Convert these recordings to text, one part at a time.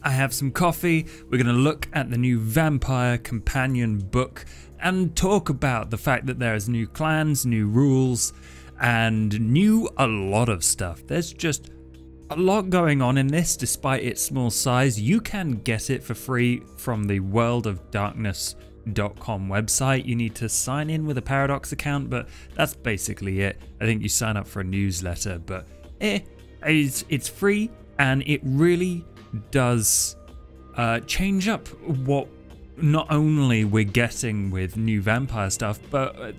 I have some coffee. We're going to look at the new Vampire Companion book and talk about the fact that there's new clans, new rules, and a lot of stuff. There's just a lot going on in this despite its small size. You can get it for free from the worldofdarkness.com website. You need to sign in with a Paradox account, but that's basically it. I think you sign up for a newsletter, but it's free, and it really does change up what not only we're getting with new vampire stuff, but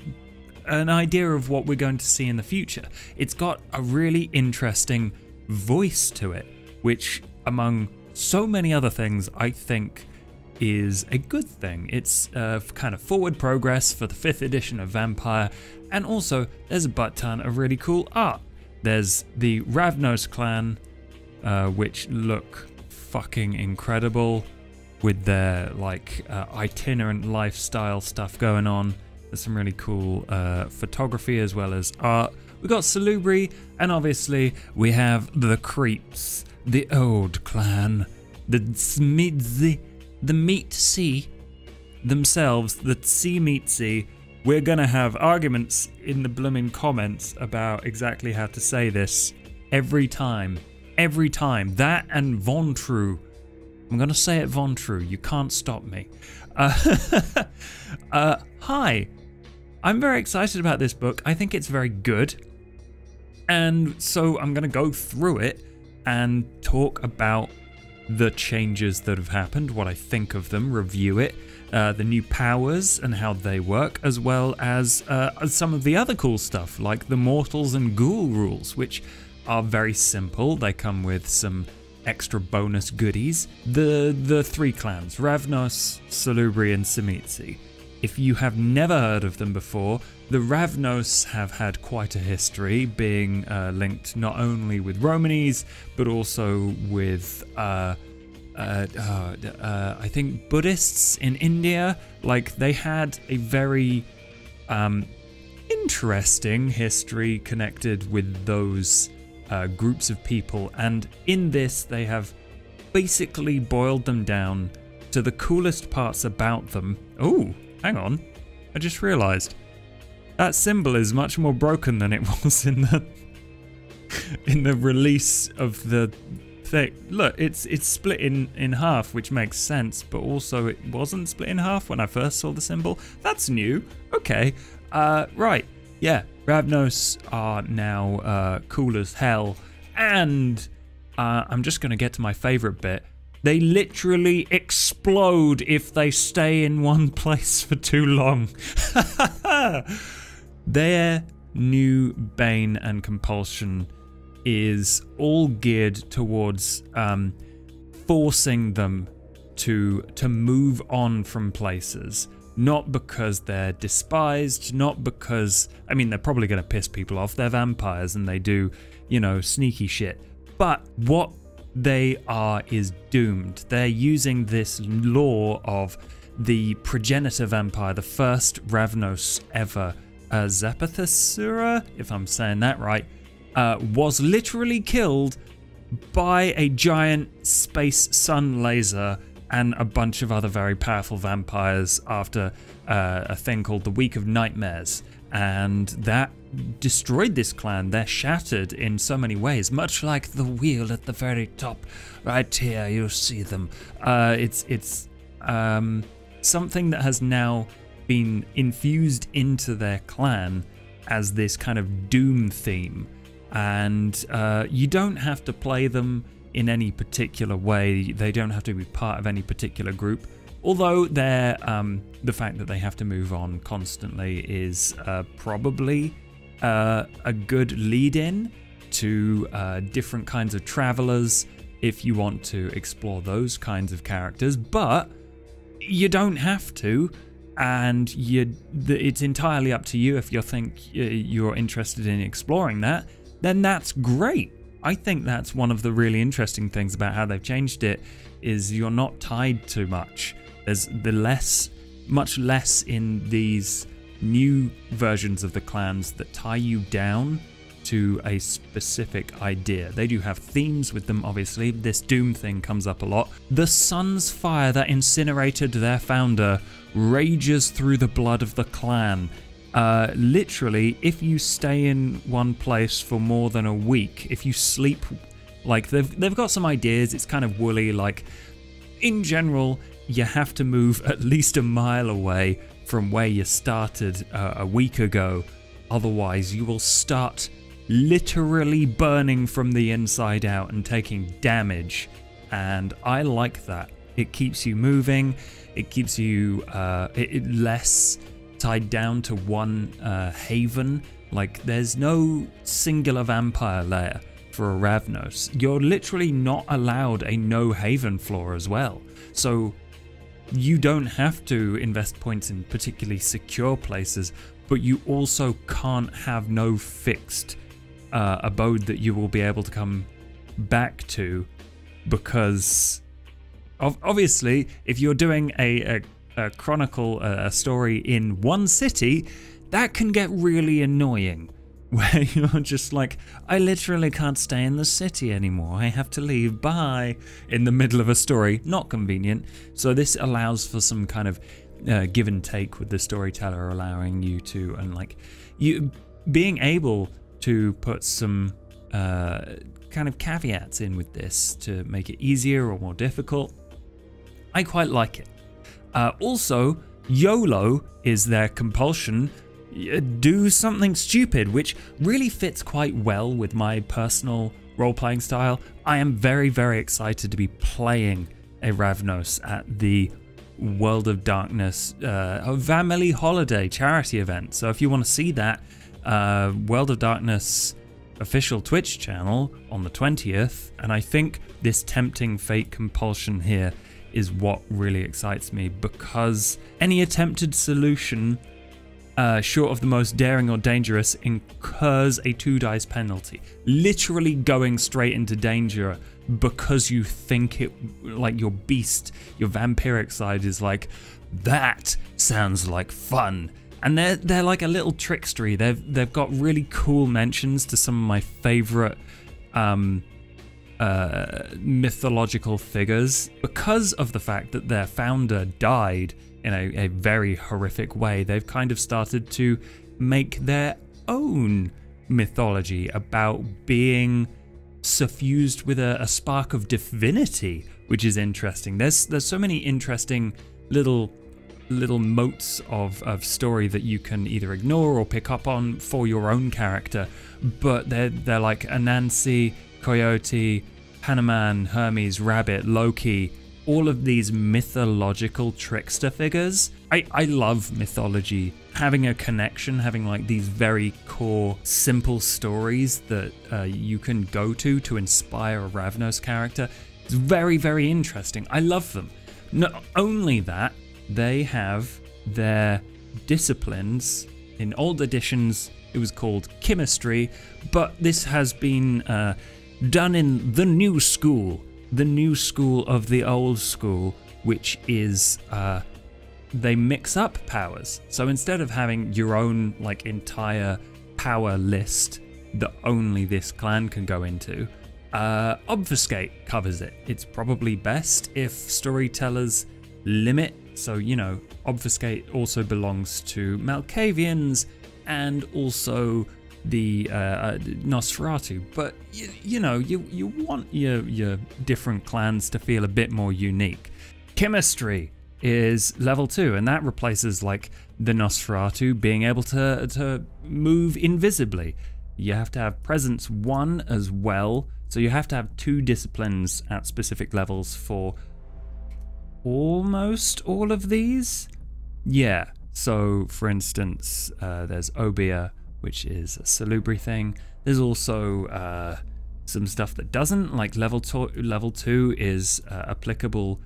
an idea of what we're going to see in the future. It's got a really interesting voice to it, which among so many other things I think is a good thing. It's kind of forward progress for the 5th edition of Vampire, and also there's a butt ton of really cool art. There's the Ravnos clan, which look fucking incredible with their like itinerant lifestyle stuff going on. There's some really cool photography as well as art. We got Salubri, and obviously we have the creeps, the old clan, the Tzimisce, the Tzimisce themselves, the Tzimisce. We're gonna have arguments in the blooming comments about exactly how to say this every time. Every time. That and Vontru. I'm gonna say it Vontru. You can't stop me. Hi. I'm very excited about this book. I think it's very good. And so I'm gonna go through it and talk about the changes that have happened, what I think of them, review it, the new powers and how they work, as well as some of the other cool stuff like the mortals and ghoul rules, which are very simple. They come with some extra bonus goodies. The 3 clans, Ravnos, Salubri and Tzimisce. If you have never heard of them before, the Ravnos have had quite a history, being linked not only with Romanese, but also with I think Buddhists in India. Like, they had a very interesting history connected with those groups of people, and in this they have basically boiled them down to the coolest parts about them. Oh, hang on, I just realized that symbol is much more broken than it was in the release of the thing. Look, it's split in half, which makes sense, but also it wasn't split in half when I first saw the symbol. That's new. Okay, right, yeah, Ravnos are now cool as hell, and I'm just gonna get to my favorite bit. They literally explode if they stay in one place for too long. Their new Bane and Compulsion is all geared towards forcing them to move on from places. Not because they're despised, not because, I mean, they're probably going to piss people off. They're vampires and they do, you know, sneaky shit. But what they are is doomed. They're using this law of the progenitor vampire, the first Ravnos ever, Zapathasura, if I'm saying that right, was literally killed by a giant space sun laser and a bunch of other very powerful vampires after a thing called the Week of Nightmares. And that destroyed this clan. They're shattered in so many ways, much like the wheel at the very top. Right here, you see them. It's something that has now been infused into their clan as this kind of doom theme. And you don't have to play them in any particular way. They don't have to be part of any particular group, although they're the fact that they have to move on constantly is probably a good lead-in to different kinds of travelers if you want to explore those kinds of characters, but you don't have to, and it's entirely up to you. If you think you're interested in exploring that, then that's great. I think that's one of the really interesting things about how they've changed it, is you're not tied too much. There's much less in these new versions of the clans that tie you down to a specific idea. They do have themes with them, obviously. This doom thing comes up a lot. The sun's fire that incinerated their founder rages through the blood of the clan. Literally, if you stay in one place for more than a week, if you sleep, like they've got some ideas, it's kind of woolly, like in general, you have to move at least a mile away from where you started a week ago. Otherwise, you will start literally burning from the inside out and taking damage. And I like that. It keeps you moving. It keeps you less tied down to one haven. Like, there's no singular vampire lair for a Ravnos. You're literally not allowed a no haven floor as well. So you don't have to invest points in particularly secure places, but you also can't have no fixed abode that you will be able to come back to, because obviously if you're doing a chronicle, a story in one city, that can get really annoying, where you're just like, I literally can't stay in the city anymore, I have to leave, bye, in the middle of a story. Not convenient. So this allows for some kind of give and take with the storyteller, allowing you to, and like you being able to put some kind of caveats in with this to make it easier or more difficult. I quite like it. Also, YOLO is their compulsion. Do something stupid, which really fits quite well with my personal role-playing style. I am very, very excited to be playing a Ravnos at the World of Darkness Family Holiday charity event. So if you want to see that, World of Darkness official Twitch channel on the 20th, and I think this tempting fate compulsion here is what really excites me, because any attempted solution short of the most daring or dangerous incurs a 2 dice penalty. Literally going straight into danger because you think it, like your beast, your vampiric side is like, that sounds like fun. And they're like a little trickstery. They've got really cool mentions to some of my favorite mythological figures. Because of the fact that their founder died in a very horrific way, they've kind of started to make their own mythology about being suffused with a spark of divinity, which is interesting. There's so many interesting little motes of story that you can either ignore or pick up on for your own character, but they're like Anansi, Coyote, Hanuman, Hermes, Rabbit, Loki, all of these mythological trickster figures. I love mythology, having a connection, having like these very core simple stories that you can go to inspire a Ravnos character. It's very, very interesting. I love them. Not only that, they have their disciplines. In old editions it was called chemistry, but this has been done in the new school of the old school, which is they mix up powers. So instead of having your own like entire power list that only this clan can go into, obfuscate covers it. It's probably best if storytellers limit. So, you know, obfuscate also belongs to Malkavians and also the Nosferatu, but you know, you want your different clans to feel a bit more unique. Chemistry is level 2, and that replaces like the Nosferatu being able to move invisibly. You have to have presence 1 as well, so you have to have 2 disciplines at specific levels for almost all of these. Yeah, so for instance, there's Obia, which is a Salubri thing. There's also some stuff that doesn't, like level 2 is applicable,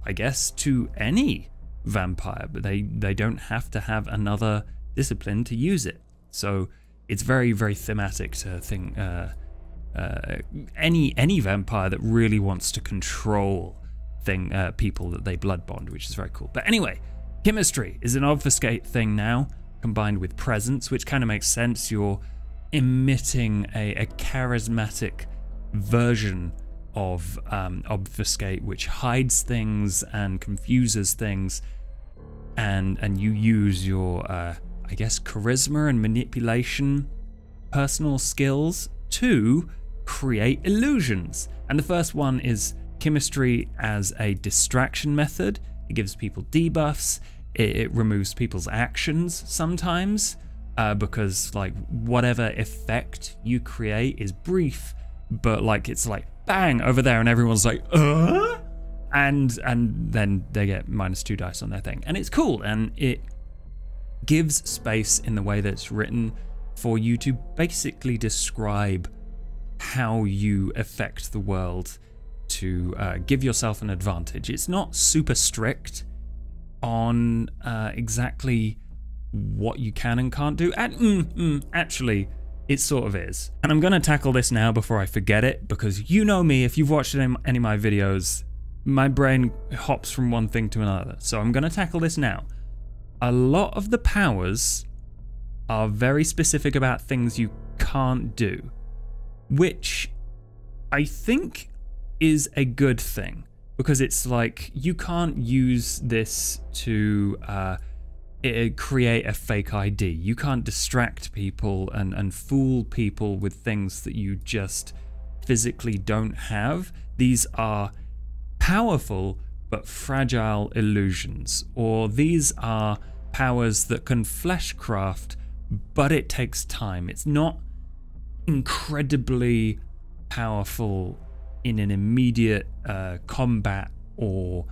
I guess, to any vampire, but they don't have to have another discipline to use it. So it's very, very thematic to think any vampire that really wants to control people that they blood bond, which is very cool. But anyway, chemistry is an obfuscate thing now, combined with presence, which kind of makes sense. You're emitting a charismatic version of obfuscate, which hides things and confuses things, and you use your I guess charisma and manipulation personal skills to create illusions. And the first one is chemistry as a distraction method. It gives people debuffs. It removes people's actions sometimes, because like whatever effect you create is brief, but like it's like bang over there and everyone's like and then they get -2 dice on their thing, and it's cool, and it gives space in the way that it's written for you to basically describe how you affect the world to give yourself an advantage. It's not super strict on exactly what you can and can't do. Actually, it sort of is. And I'm going to tackle this now before I forget it, because you know me, if you've watched any of my videos, my brain hops from one thing to another. So I'm going to tackle this now. A lot of the powers are very specific about things you can't do, which I think is a good thing, because it's like you can't use this to create a fake ID. You can't distract people and fool people with things that you just physically don't have. These are powerful but fragile illusions, or these are powers that can fleshcraft, but it takes time. It's not incredibly powerful in an immediate combat or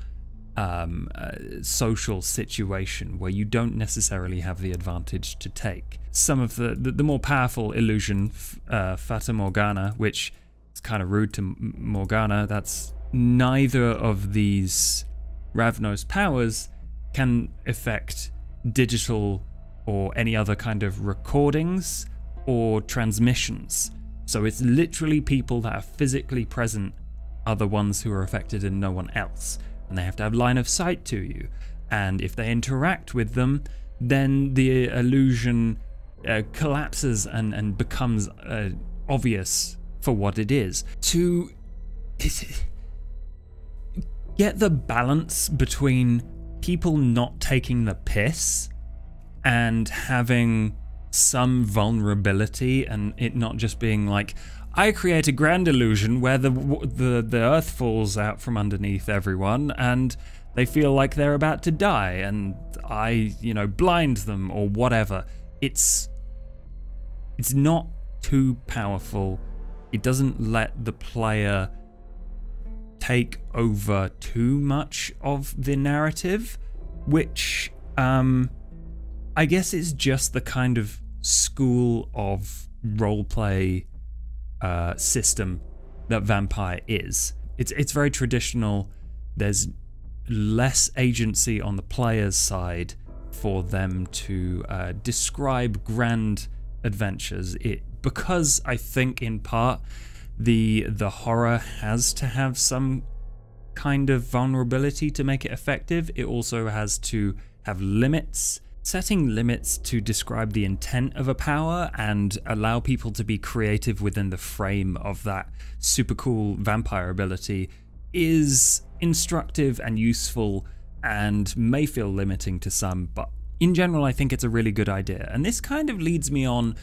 social situation where you don't necessarily have the advantage to take. Some of the more powerful illusion, Fata Morgana, which is kind of rude to Morgana, that's neither of these Ravnos powers can affect digital or any other kind of recordings or transmissions. So it's literally people that are physically present are the ones who are affected and no one else. And they have to have line of sight to you. And if they interact with them, then the illusion collapses and becomes obvious for what it is. To get the balance between people not taking the piss and having some vulnerability, and it not just being like, I create a grand illusion where the earth falls out from underneath everyone and they feel like they're about to die, and I, blind them or whatever. It's not too powerful. It doesn't let the player take over too much of the narrative, which I guess is just the kind of school of roleplay system that Vampire is. It's very traditional. There's less agency on the player's side for them to describe grand adventures. Because I think in part the horror has to have some kind of vulnerability to make it effective. It also has to have limits. Setting limits to describe the intent of a power and allow people to be creative within the frame of that super cool vampire ability is instructive and useful, and may feel limiting to some, but in general I think it's a really good idea. And this kind of leads me on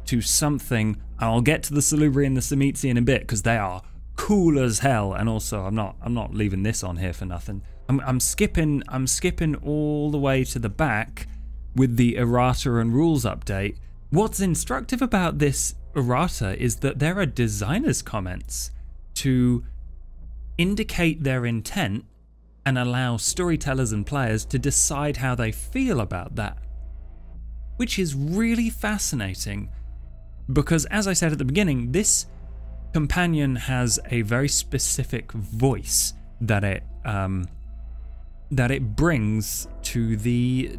to something. I'll get to the Salubri and the Tzimisce in a bit because they are cool as hell, and also I'm not leaving this on here for nothing. I'm skipping all the way to the back with the Errata and rules update. What's instructive about this Errata is that there are designers' comments to indicate their intent and allow storytellers and players to decide how they feel about that, which is really fascinating because, as I said at the beginning, this companion has a very specific voice that it brings to the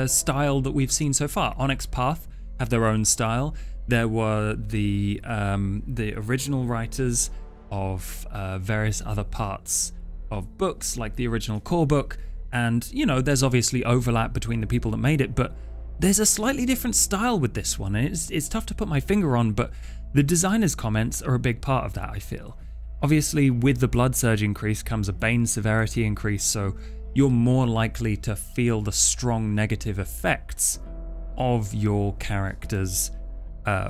style that we've seen so far. Onyx Path have their own style. There were the original writers of various other parts of books, like the original core book, and there's obviously overlap between the people that made it, but there's a slightly different style with this one, and it's tough to put my finger on, but the designer's comments are a big part of that, I feel. Obviously, with the blood surge increase comes a bane severity increase, so you're more likely to feel the strong negative effects of your character's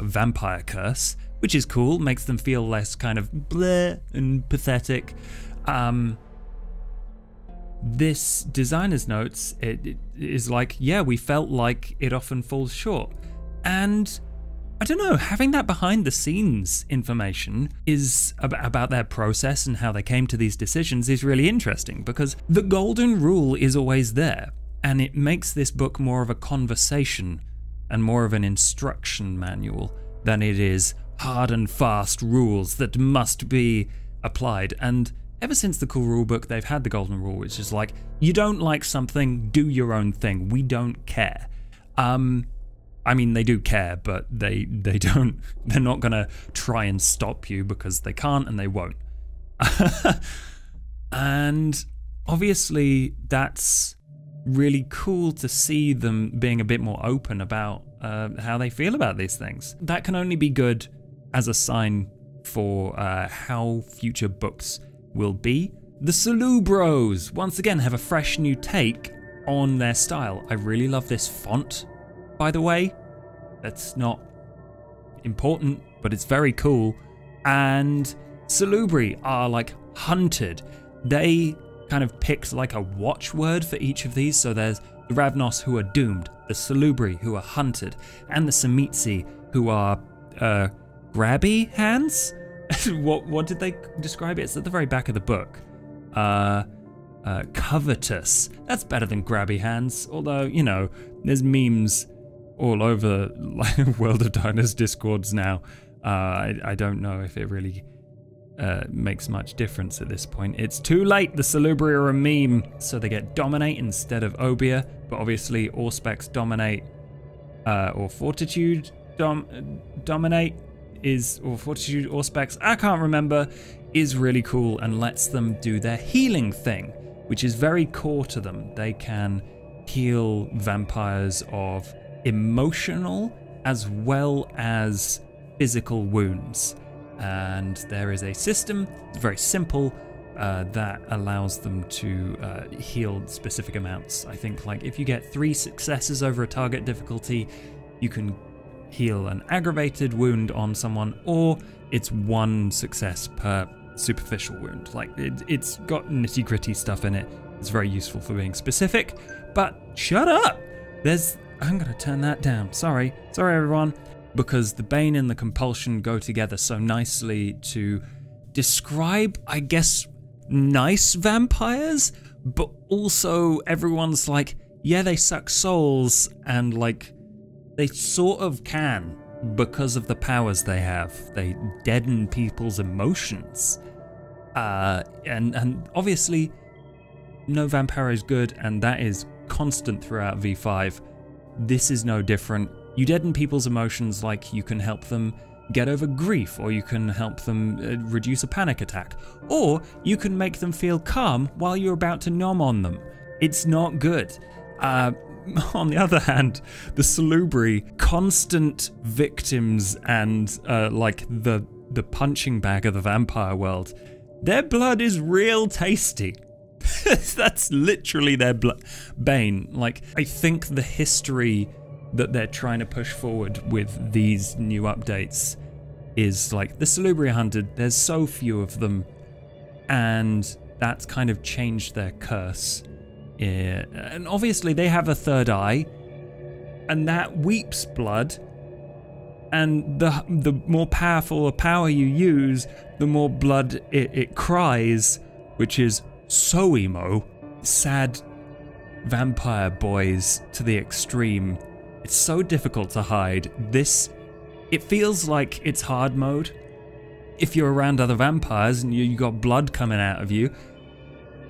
vampire curse, which is cool, makes them feel less kind of bleh and pathetic. This designer's notes, it is like, yeah, we felt like it often falls short. And I don't know, having that behind the scenes information is about their process and how they came to these decisions is really interesting, because the golden rule is always there, and it makes this book more of a conversation and more of an instruction manual than it is hard and fast rules that must be applied. And ever since the Cool Rule book, they've had the golden rule, which is like, you don't like something, do your own thing. We don't care. I mean, they do care, but they don't. They're not gonna try and stop you because they can't and they won't. And obviously, that's really cool to see them being a bit more open about how they feel about these things. That can only be good as a sign for how future books will be. The Salubros, once again, have a fresh new take on their style. I really love this font, by the way. That's not important, but it's very cool. And Salubri are like hunted. They kind of picked like a watchword for each of these. So there's the Ravnos, who are doomed, the Salubri, who are hunted, and the Tzimisce, who are grabby hands. What did they describe it? It's at the very back of the book. Covetous. That's better than grabby hands. Although, you know, there's memes all over like World of Darkness discords now. I don't know if it really makes much difference at this point. It's too late. The Salubri are a meme, so they get dominate instead of obia. But obviously, Auspex dominate or fortitude dominate is, or fortitude Auspex, I can't remember, is really cool and lets them do their healing thing, which is very core to them. They can heal vampires of emotional as well as physical wounds. And there is a system, it's very simple, that allows them to heal specific amounts. I think like if you get 3 successes over a target difficulty, you can heal an aggravated wound on someone, or it's 1 success per superficial wound. Like it's got nitty gritty stuff in it. It's very useful for being specific, but shut up. I'm gonna turn that down. Sorry everyone. Because the Bane and the Compulsion go together so nicely to describe, I guess, nice vampires, but also everyone's like, yeah, they suck souls, and like, they sort of can because of the powers they have. They deaden people's emotions. And obviously, no vampire is good, and that is constant throughout V5. This is no different. You deaden people's emotions, like you can help them get over grief, or you can help them reduce a panic attack, or you can make them feel calm while you're about to nom on them. It's not good. On the other hand, the Salubri, constant victims and like the punching bag of the vampire world, their blood is real tasty. That's literally their bane. Like, I think the history that they're trying to push forward with these new updates is like, the Salubri are hunted, there's so few of them, and that's kind of changed their curse. And obviously they have a third eye, and that weeps blood, and the more powerful a power you use, the more blood it cries, which is so emo. Sad vampire boys to the extreme. It's so difficult to hide. It feels like it's hard mode. If you're around other vampires and you got blood coming out of you,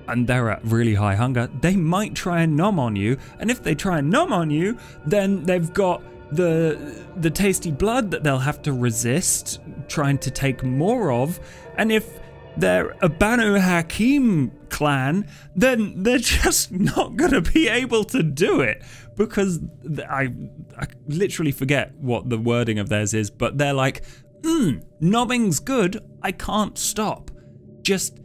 and they're at really high hunger, they might try and nom on you. And if they try and nom on you, then they've got the tasty blood that they'll have to resist trying to take more of. And if they're a Banu Hakim clan, then they're just not going to be able to do it, because I literally forget what the wording of theirs is, but they're like, nobbing's good, I can't stop. Just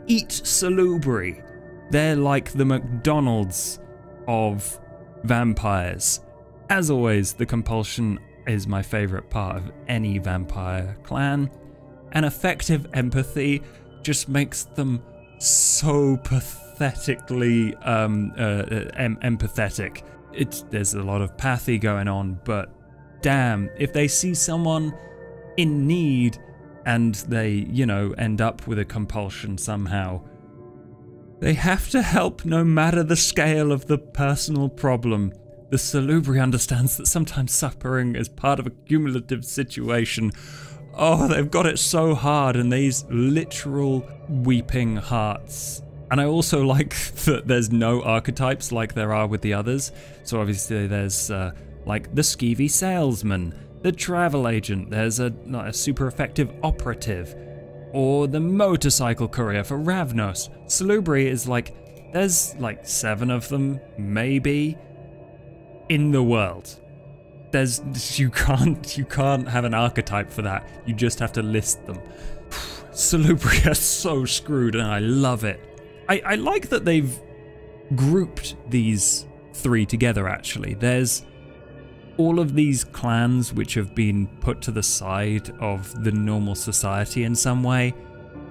eat Salubri. They're like the McDonald's of vampires. As always, the compulsion is my favorite part of any vampire clan, and effective empathy just makes them so pathetically empathetic. There's a lot of pathy going on, but damn, if they see someone in need and they, you know, end up with a compulsion somehow, they have to help no matter the scale of the personal problem. The Salubri understands that sometimes suffering is part of a cumulative situation. Oh, they've got it so hard, and these literal weeping hearts. And I also like that there's no archetypes like there are with the others. So obviously there's like the skeevy salesman, the travel agent, there's a super effective operative, or the motorcycle courier for Ravnos. Salubri is like, there's like 7 of them, maybe, in the world. You can't have an archetype for that. You just have to list them. Salubri are so screwed, and I love it. I like that they've grouped these 3 together, actually. There's all of these clans which have been put to the side of the normal society in some way,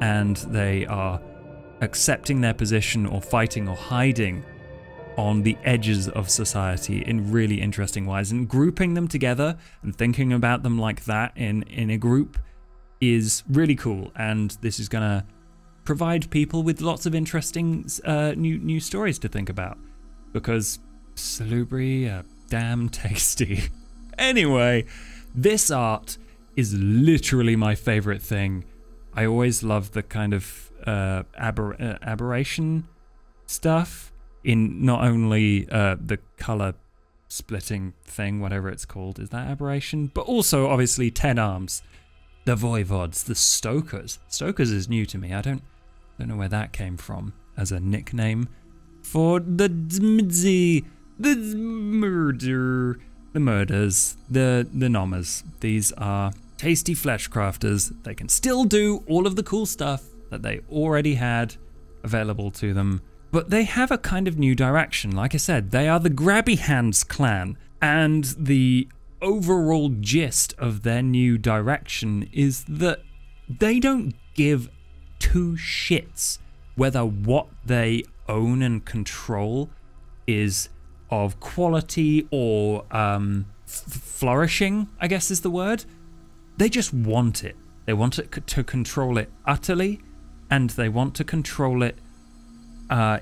and they are accepting their position or fighting or hiding on the edges of society in really interesting ways, and grouping them together and thinking about them like that in a group is really cool. And this is gonna provide people with lots of interesting new stories to think about, because Salubri are damn tasty. Anyway, this art is literally my favorite thing. I always love the kind of aberration stuff in not only the color splitting thing, whatever it's called, is that aberration? But also obviously 10 arms, the voivods, the stokers. Stokers is new to me. I don't know where that came from as a nickname for the Tzimisce, the murders, the nommers. These are tasty flesh crafters. They can still do all of the cool stuff that they already had available to them, but they have a kind of new direction. Like I said, they are the Grabby Hands clan, and the overall gist of their new direction is that they don't give 2 shits whether what they own and control is of quality or flourishing, I guess is the word. They just want it. They want it to control it utterly, and they want to control it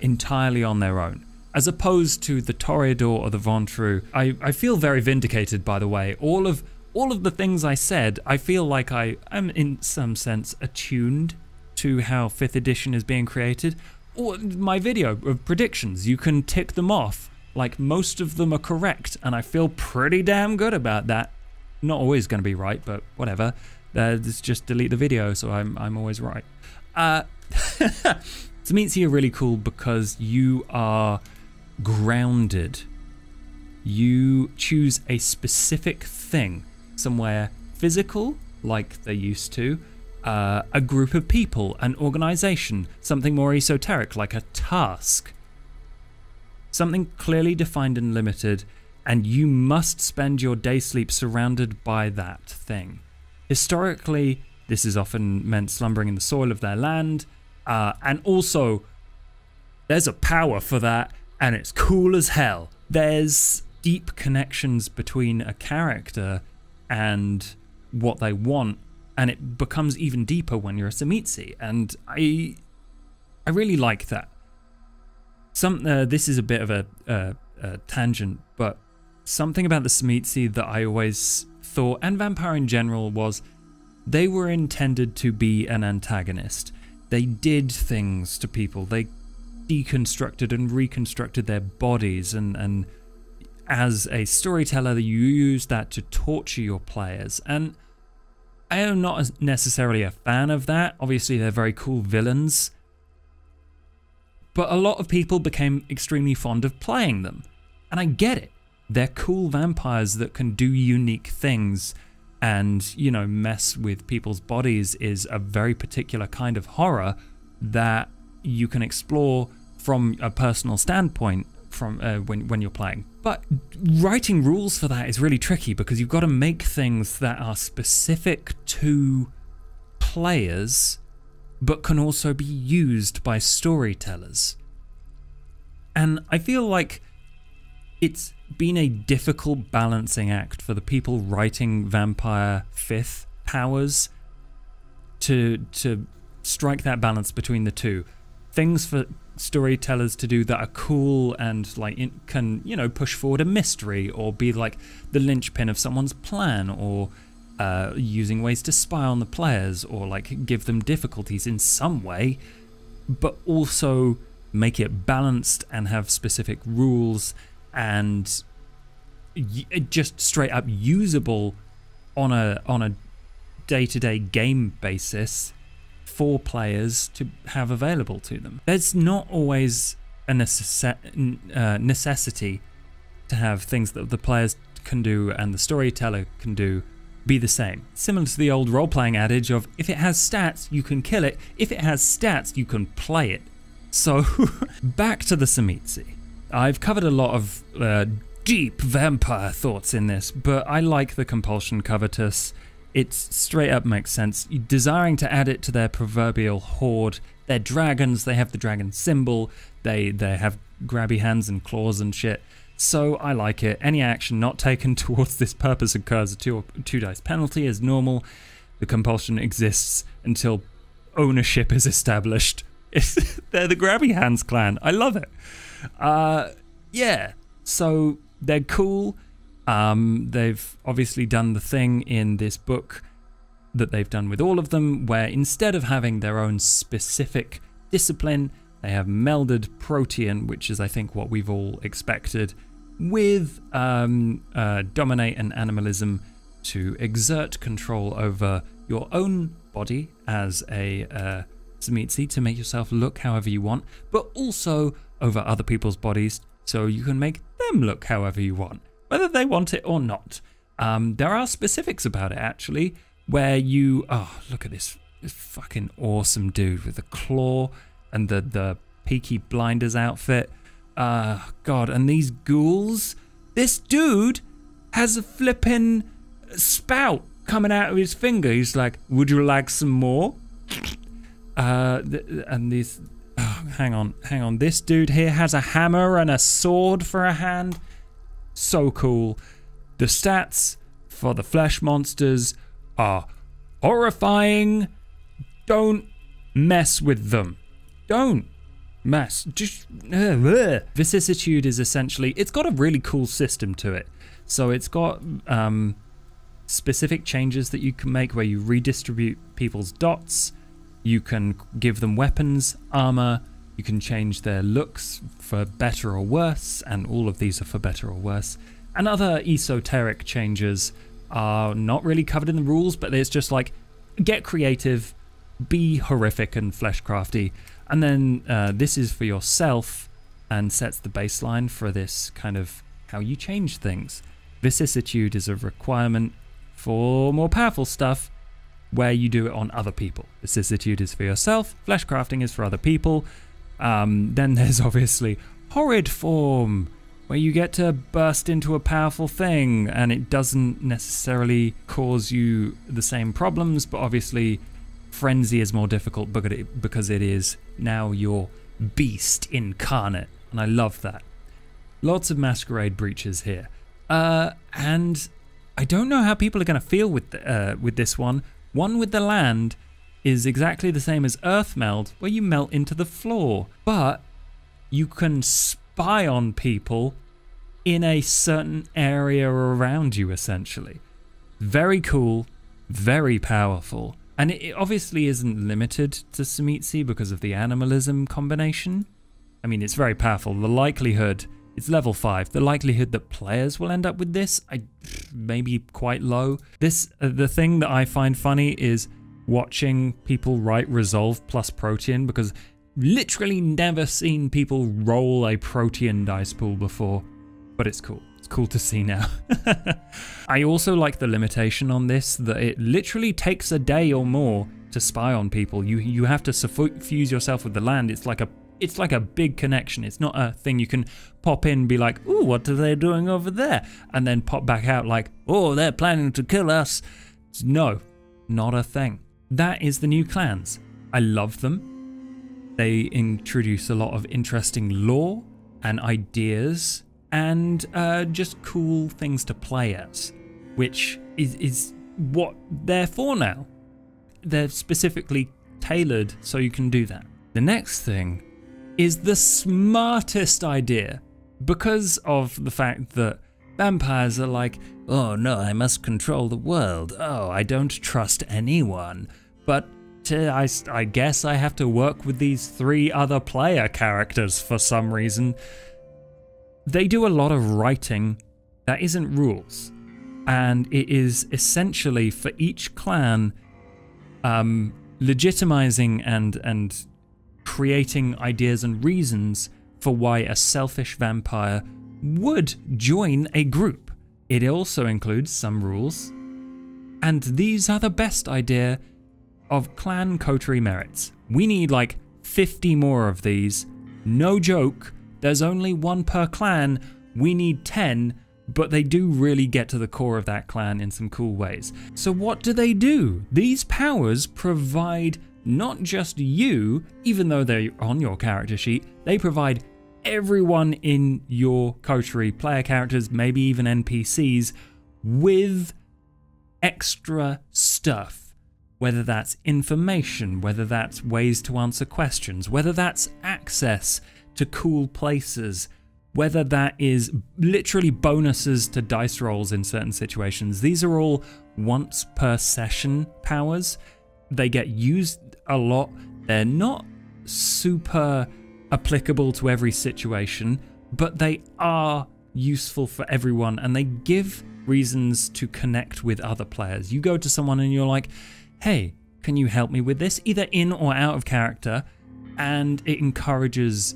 entirely on their own, as opposed to the Toreador or the Ventrue. I feel very vindicated, by the way. All of the things I said, I feel like I am in some sense attuned to how 5th edition is being created. Or my video of predictions, you can tick them off. Like, most of them are correct, and I feel pretty damn good about that. Not always going to be right, but whatever. Let's just delete the video, so I'm always right. Tzimisce are really cool because you are grounded. You choose a specific thing, somewhere physical, like they used to, a group of people, an organization, something more esoteric, like a task. Something clearly defined and limited, and you must spend your day sleep surrounded by that thing. Historically, this is often meant slumbering in the soil of their land, and also, there's a power for that, and it's cool as hell. There's deep connections between a character and what they want, and it becomes even deeper when you're a Tzimisce, and I really like that. This is a bit of a tangent, but something about the Tzimisce that I always thought, and Vampire in general, was they were intended to be an antagonist. They did things to people. They deconstructed and reconstructed their bodies, and as a storyteller, you use that to torture your players. And I am not necessarily a fan of that. Obviously, they're very cool villains, but a lot of people became extremely fond of playing them. And I get it. They're cool vampires that can do unique things, and, you know, mess with people's bodies is a very particular kind of horror that you can explore from a personal standpoint from when you're playing. But writing rules for that is really tricky, because you've got to make things that are specific to players but can also be used by storytellers. And I feel like it's been a difficult balancing act for the people writing Vampire 5th powers to strike that balance between the two. Things for storytellers to do that are cool and like can, you know, push forward a mystery or be like the linchpin of someone's plan, or using ways to spy on the players, or like give them difficulties in some way, but also make it balanced and have specific rules and just straight up usable on a day-to-day game basis for players to have available to them. There's not always a necessity to have things that the players can do and the storyteller can do be the same. Similar to the old role-playing adage of, if it has stats, you can kill it. If it has stats, you can play it. So, back to the Tzimisce. I've covered a lot of deep vampire thoughts in this, but I like the compulsion covetous. It straight up makes sense. Desiring to add it to their proverbial horde. They're dragons, they have the dragon symbol, they have grabby hands and claws and shit. So I like it. Any action not taken towards this purpose incurs a 2 dice penalty as normal. The compulsion exists until ownership is established. They're the grabby hands clan. I love it. Yeah, so they're cool. They've obviously done the thing in this book that they've done with all of them, where instead of having their own specific discipline, they have melded Protean, which is I think what we've all expected, with dominate and animalism to exert control over your own body as a Tzimisce to make yourself look however you want, but also over other people's bodies so you can make them look however you want, whether they want it or not. There are specifics about it actually, where you, oh, look at this fucking awesome dude with the claw and the Peaky Blinders outfit. God, and these ghouls. This dude has a flippin' spout coming out of his finger. He's like, would you like some more? And these, oh, hang on. This dude here has a hammer and a sword for a hand. So cool. The stats for the flesh monsters are horrifying. Don't mess with them. Don't mess. Just vicissitude is essentially, it's got a really cool system to it. So it's got specific changes that you can make where you redistribute people's dots. You can give them weapons, armor. You can change their looks for better or worse, and all of these are for better or worse. And other esoteric changes are not really covered in the rules, but it's just like, get creative, be horrific and fleshcrafty. And then this is for yourself and sets the baseline for this kind of how you change things. Vicissitude is a requirement for more powerful stuff where you do it on other people. Vicissitude is for yourself, fleshcrafting is for other people. Then there's obviously horrid form, where you get to burst into a powerful thing and it doesn't necessarily cause you the same problems, but obviously frenzy is more difficult because it is now your beast incarnate, and I love that. Lots of masquerade breaches here, and I don't know how people are going to feel with this one. One with the land is exactly the same as Earth Meld, where you melt into the floor, but you can spy on people in a certain area around you, essentially. Very cool, very powerful. And it obviously isn't limited to Tzimisce because of the animalism combination. I mean, it's very powerful. The likelihood, it's level 5. The likelihood that players will end up with this, maybe quite low. The thing that I find funny is watching people write Resolve plus Protean, because literally never seen people roll a Protean dice pool before, but it's cool. It's cool to see now. I also like the limitation on this, that it literally takes a day or more to spy on people. You have to suffuse yourself with the land. It's like a big connection. It's not a thing you can pop in and be like, ooh, what are they doing over there? And then pop back out like, oh, they're planning to kill us. No, not a thing. That is the new clans. I love them. They introduce a lot of interesting lore and ideas and just cool things to play as, which is what they're for now. They're specifically tailored so you can do that. The next thing is the smartest idea, because of the fact that vampires are like, oh no, I must control the world. Oh, I don't trust anyone. But I guess I have to work with these 3 other player characters for some reason. They do a lot of writing that isn't rules, and it is essentially for each clan legitimizing and creating ideas and reasons for why a selfish vampire would join a group. It also includes some rules, and these are the best idea of clan coterie merits. We need like 50 more of these. No joke, there's only 1 per clan. We need 10, but they do really get to the core of that clan in some cool ways. So what do? These powers provide not just you, even though they're on your character sheet, they provide everyone in your coterie, player characters, maybe even NPCs, with extra stuff. Whether that's information, whether that's ways to answer questions, whether that's access to cool places, whether that is literally bonuses to dice rolls in certain situations. These are all once per session powers. They get used a lot. They're not super applicable to every situation, but they are useful for everyone, and they give reasons to connect with other players. You go to someone and you're like, hey, can you help me with this? Either in or out of character, and it encourages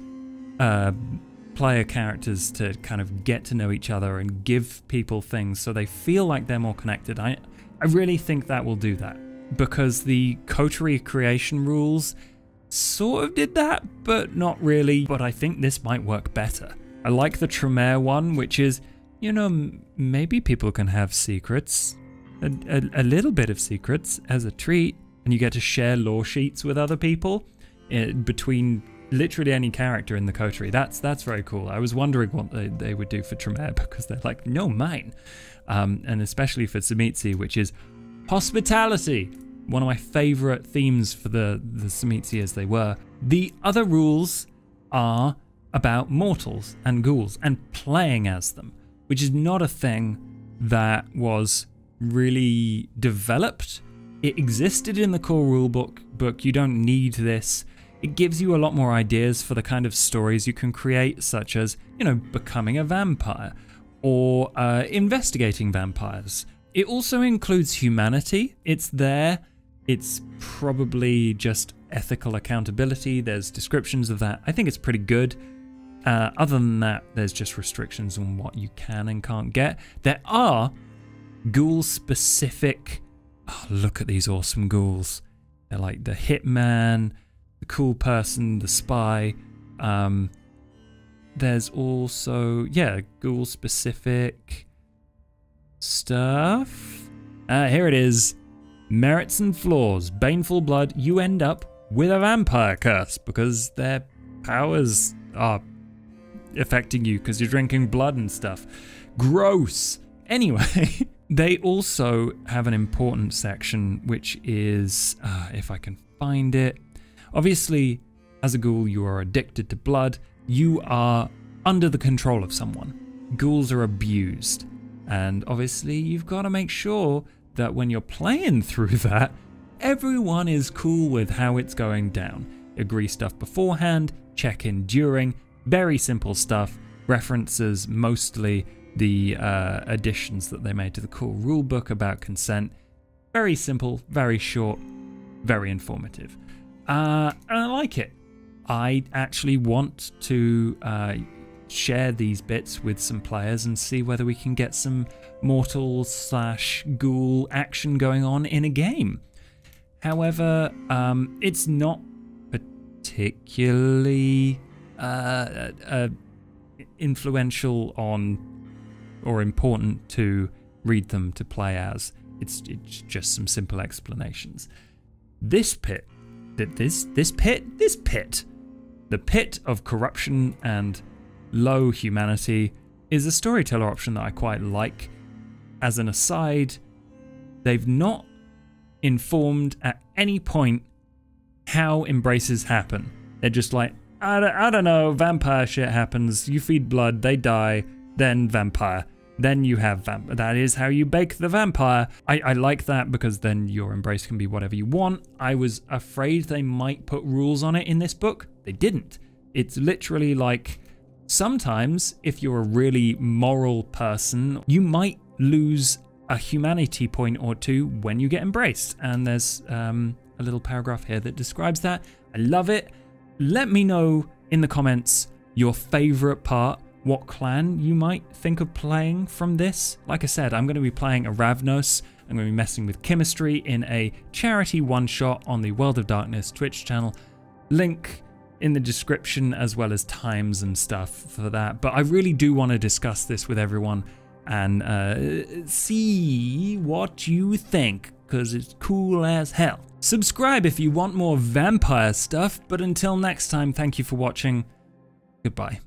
player characters to kind of get to know each other and give people things so they feel like they're more connected. I really think that will do that, because the coterie creation rules sort of did that, but not really. But I think this might work better. I like the Tremere one, which is, you know, maybe people can have secrets, a little bit of secrets as a treat, and you get to share lore sheets with other people between literally any character in the coterie. That's very cool. I was wondering what they would do for Tremere, because they're like, no, mine. And especially for Tzimisce, which is hospitality. One of my favorite themes for the Tzimisce as they were. The other rules are about mortals and ghouls and playing as them, which is not a thing that was really developed. It existed in the core rulebook. You don't need this. It gives you a lot more ideas for the kind of stories you can create, such as, you know, becoming a vampire or investigating vampires. It also includes humanity. It's there. It's probably just ethical accountability. There's descriptions of that. I think it's pretty good. Other than that, there's just restrictions on what you can and can't get. There are ghoul-specific... Oh, look at these awesome ghouls. They're like the hitman, the cool person, the spy. There's also, yeah, ghoul-specific stuff. Here it is. Merits and flaws. Baneful blood. You end up with a vampire curse because their powers are affecting you because you're drinking blood and stuff. Gross. Anyway, they also have an important section, which is, if I can find it. Obviously, as a ghoul, you are addicted to blood. You are under the control of someone. Ghouls are abused. And obviously, you've got to make sure that when you're playing through that, everyone is cool with how it's going down. Agree stuff beforehand, check in during, very simple stuff, references mostly the additions that they made to the core rulebook about consent. Very simple, very short, very informative. And I like it. I actually want to share these bits with some players and see whether we can get some mortal/ghoul action going on in a game. However, it's not particularly influential on or important to read them to play as. It's just some simple explanations. This pit, the pit of corruption and low humanity, is a storyteller option that I quite like. As an aside, they've not informed at any point how embraces happen. They're just like, I don't know, vampire shit happens, you feed blood, they die, then vampire. Then you have vampire. That is how you bake the vampire. I like that because then your embrace can be whatever you want. I was afraid they might put rules on it in this book. They didn't. It's literally like, sometimes if you're a really moral person, you might lose a humanity point or two when you get embraced. And there's a little paragraph here that describes that. I love it. Let me know in the comments your favorite part, what clan you might think of playing from this. Like I said, I'm going to be playing a Ravnos. I'm going to be messing with chemistry in a charity one-shot on the World of Darkness Twitch channel. Link in the description, as well as times and stuff for that. But I really do want to discuss this with everyone and see what you think, because it's cool as hell. Subscribe if you want more vampire stuff, but until next time, thank you for watching. Goodbye.